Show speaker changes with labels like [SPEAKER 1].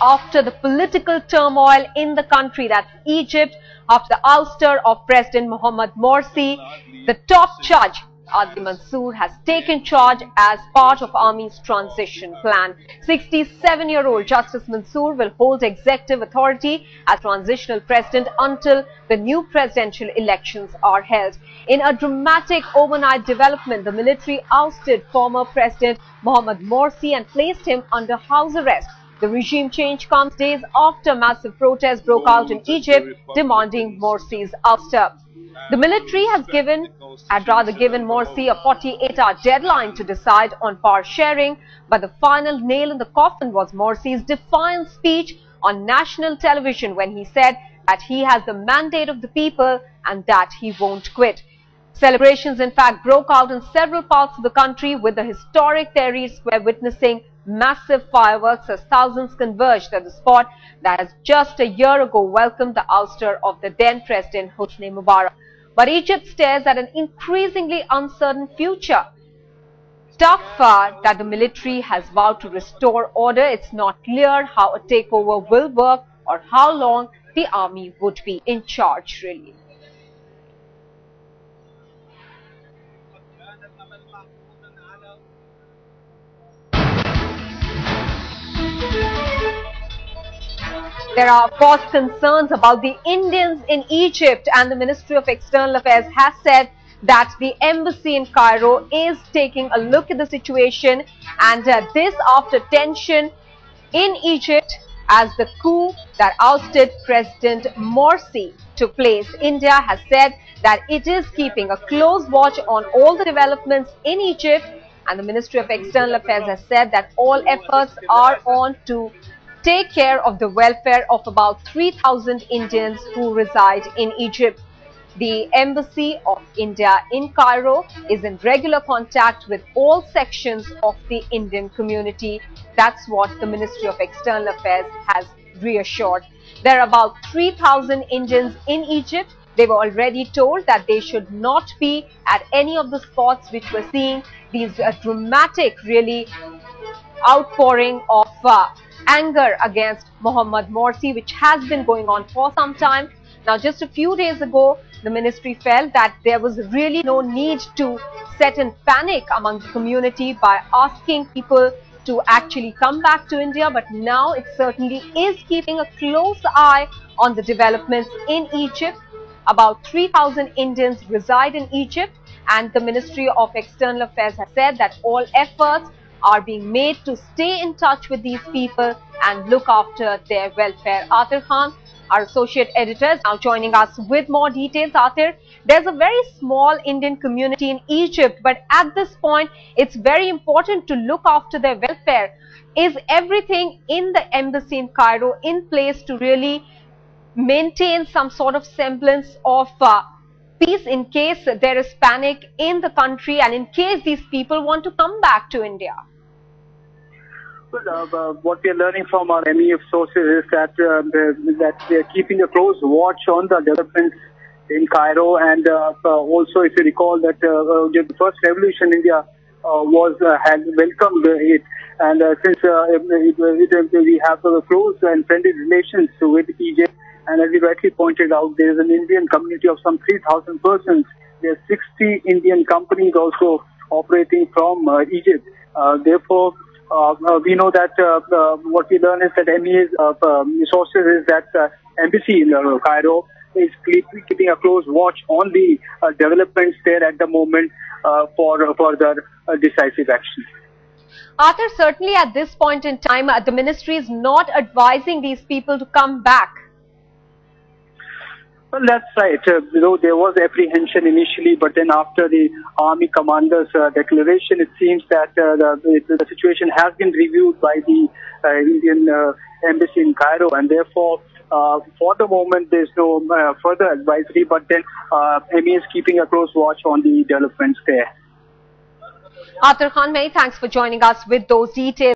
[SPEAKER 1] after the political turmoil in the country, that's Egypt, after the ouster of President Mohammed Morsi. The top judge, Adly Mansour, has taken charge as part of Army's transition plan. 67-year-old Justice Mansour will hold executive authority as transitional president until the new presidential elections are held. In a dramatic overnight development, the military ousted former President Mohammed Morsi and placed him under house arrest. The regime change comes days after massive protests broke out in Egypt demanding Morsi's ouster. The military had given Morsi a 48-hour deadline to decide on power sharing, but the final nail in the coffin was Morsi's defiant speech on national television when he said that he has the mandate of the people and that he won't quit. Celebrations, in fact, broke out in several parts of the country, with the historic Tahrir Square witnessing massive fireworks as thousands converged at the spot that has just a year ago welcomed the ouster of the then President Hosni Mubarak. But Egypt stares at an increasingly uncertain future. Tough that the military has vowed to restore order. It's not clear how a takeover will work or how long the army would be in charge, really. There are, of course, concerns about the Indians in Egypt, and the Ministry of External Affairs has said that the embassy in Cairo is taking a look at the situation, and this after tension in Egypt as the coup that ousted President Morsi took place. India has said that it is keeping a close watch on all the developments in Egypt, and the Ministry of External Affairs has said that all efforts are on to take care of the welfare of about 3,000 Indians who reside in Egypt. The Embassy of India in Cairo is in regular contact with all sections of the Indian community. That's what the Ministry of External Affairs has reassured. There are about 3,000 Indians in Egypt. They were already told that they should not be at any of the spots which were seeing these dramatic, really, outpouring of anger against Mohammed Morsi, which has been going on for some time. Now, just a few days ago, the ministry felt that there was really no need to set in panic among the community by asking people to actually come back to India, but now it certainly is keeping a close eye on the developments in Egypt. About 3,000 Indians reside in Egypt, and the Ministry of External Affairs has said that all efforts are being made to stay in touch with these people and look after their welfare. Atir Khan, our associate editor, is now joining us with more details. Atir, there's a very small Indian community in Egypt, but at this point, it's very important to look after their welfare. Is everything in the embassy in Cairo in place to really maintain some sort of semblance of peace in case there is panic in the country and in case these people want to come back to India?
[SPEAKER 2] Well, what we are learning from our MEF sources is that they are keeping a close watch on the developments in Cairo, and also, if you recall, that the first revolution in India had welcomed it, and since we have close and friendly relations with Egypt, and as you rightly pointed out, there is an Indian community of some 3,000 persons. There are 60 Indian companies also operating from Egypt. Therefore, we know that what we learn is that MEA's sources is that embassy in Cairo is keeping a close watch on the developments there at the moment for further decisive action.
[SPEAKER 1] Arthur, certainly at this point in time, the ministry is not advising these people to come back.
[SPEAKER 2] Well, that's right. There was apprehension initially, but then after the army commander's declaration, it seems that the situation has been reviewed by the Indian embassy in Cairo, and therefore, for the moment, there's no further advisory, but then ME is keeping a close watch on the developments there.
[SPEAKER 1] Atir Khan, many thanks for joining us with those details.